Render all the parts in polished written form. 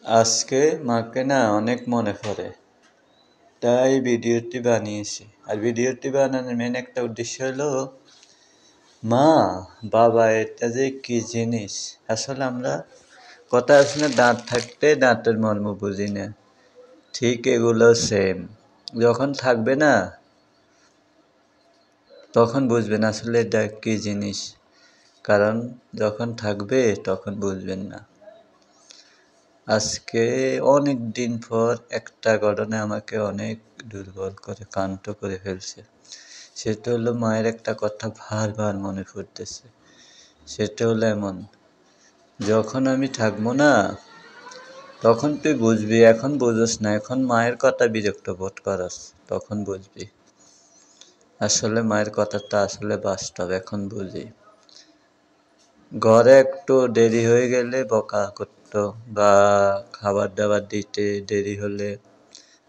আজকে মাকে না অনেক মনে পড়ে, তাই ভিডিওটি বানিয়েছি। আর ভিডিওটি বানানোর মেন একটা উদ্দেশ্য হলো মা বাবা এটা যে কি জিনিস। আসলে আমরা কথা আছে না, দাঁত থাকতে দাঁতের মর্ম বুঝি না, ঠিক এগুলো সেম। যখন থাকবে না তখন বুঝবেন আসলে এটা কি জিনিস, কারণ যখন থাকবে তখন বুঝবেন না। আজকে অনেক দিন পর একটা ঘটনা আমাকে অনেক দুর্বল করে ক্লান্ত করে ফেলছে। সেটা হলো মায়ের একটা কথা বারবার মনে পড়তেছে। সেটা হলো এমন, যখন আমি থাকবো না তখন তুই বুঝবি, এখন বুঝোস না, এখন মায়ের কথা বিরক্ত বোধ করস, তখন বুঝবি আসলে মায়ের কথাটা আসলে বাস্তব। এখন বুঝি ঘরে একটু দেরি হয়ে গেলে বকা করতো, বা খাবার দাবার দিতে দেরি হলে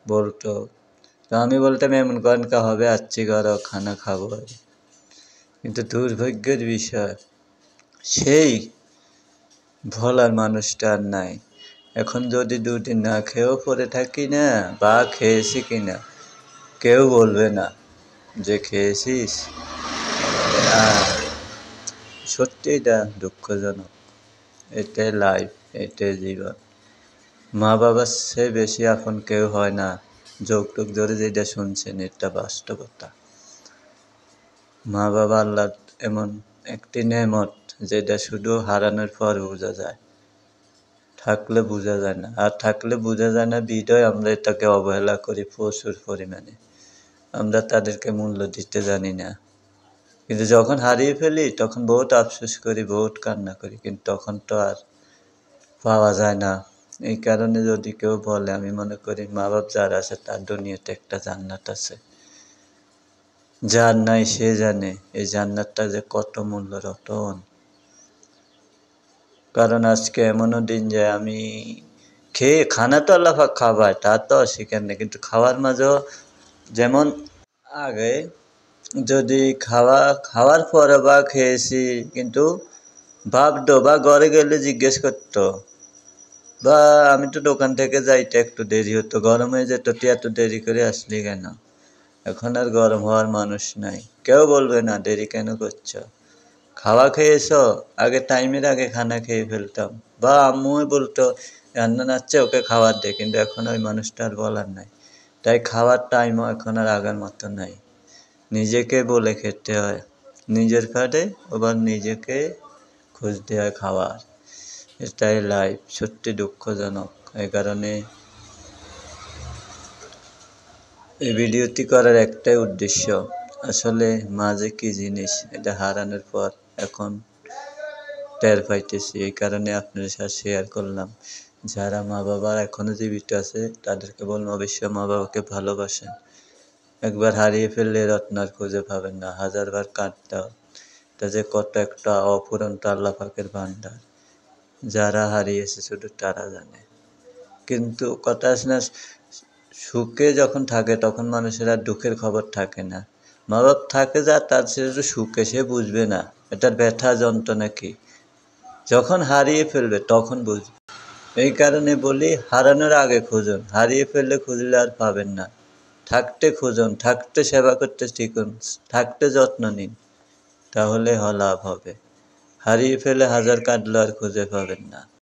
বলতো। তো আমি বলতাম এমন কনকা হবে, আচ্ছি করো খানা খাবো। কিন্তু দুর্ভাগ্যের বিষয়, সেই ভোলার মানুষটা আর নাই। এখন যদি দুদিন না খেয়েও পড়ে থাকি না, বা খেয়েছি কিনা কেউ বলবে না যে খেয়েছিস। সত্যি এটা দুঃখজনক। এটাই লাইফ, এটাই জীবন। মা বাবার চেয়ে বেশি আপন কেউ হয় না। যৌতুক ধরে যেটা শুনছেন এটা বাস্তবতা। মা বাবা আল্লাহর এমন একটি নেমত যেটা শুধু হারানোর পর বোঝা যায়, থাকলে বোঝা যায় না। আর থাকলে বোঝা যায় না বিধায় আমরা এটাকে অবহেলা করি প্রচুর পরিমাণে। আমরা তাদেরকে মূল্য দিতে জানি না। কিন্তু যখন হারিয়ে ফেলি তখন বহুত আফসোস করি, বহুত কান্না করি, কিন্তু তখন তো আর পাওয়া যায় না। এই কারণে যদি কেউ বলে, আমি মনে করি মা বাপ যার আছে তার দুনিয়াতে একটা জান্নাত আছে। যার নাই সে জানে এই জান্নাতটা যে কত মূল্য রতন। কারণ আজকে এমনও দিন যায় আমি খানা তো আল্লাহ পাক খাওয়ায়, তা তো অস্বীকার নেই, কিন্তু খাওয়ার মাঝেও যেমন আগে যদি খাওয়ার পরে বা খেয়েছি, কিন্তু ভাবতো বা ঘরে গেলে জিজ্ঞেস করতো, বা আমি তো দোকান থেকে যাইতে একটু দেরি হতো, গরম হয়ে যেত, তুই এত দেরি করে আসলি কেন। এখন আর গরম হওয়ার মানুষ নাই, কেউ বলবে না দেরি কেন করছো। খাওয়া খেয়েছো, আগে টাইমের আগে খানা খেয়ে ফেলতাম, বা আম্মুই বলতো রান্না নাচ্ছে ওকে খাবার দে, কিন্তু এখন ওই মানুষটা আর বলার নাই। তাই খাওয়ার টাইমও এখন আর আগের মতো নাই। নিজেকে বলে খেতে হয়, নিজের পেটে আবার নিজেকে খুঁজতে হয় খাবার। এটাই লাইফ, সত্যি দুঃখজনক। এই কারণে এই ভিডিওটি করার একটাই উদ্দেশ্য, আসলে মা যে কি জিনিস এটা হারানোর পর এখন টের পাইতেছি। এই কারণে আপনাদের সাথে শেয়ার করলাম। যারা মা বাবা এখনো জীবিত আছে তাদেরকে বলবো অবশ্যই মা বাবাকে ভালোবাসেন। একবার হারিয়ে ফেললে রত্ন আর খুঁজে পাবেন না, হাজারবার কাঁদতে হয়। এটা যে কত একটা অফুরন্ত আল্লাহ পাকের ভান্ডার, যারা হারিয়েছে শুধু তারা জানে। কিন্তু কথা আছে না, সুখে যখন থাকে তখন মানুষের আর দুঃখের খবর থাকে না। মা বাপ থাকে যা, তার সে সুখে সে বুঝবে না এটার ব্যথা যন্ত্রণা কি। যখন হারিয়ে ফেলবে তখন বুঝবে। এই কারণে বলি হারানোর আগে খুঁজুন, হারিয়ে ফেললে খুঁজলে আর পাবেন না। থাকতে খুঁজুন, থাকতে সেবা করতে শিখুন, থাকতে যত্ন নিন, তাহলে লাভ হবে। হারিয়ে ফেলে হাজার কাঁদলে আর খুঁজে পাবেন না।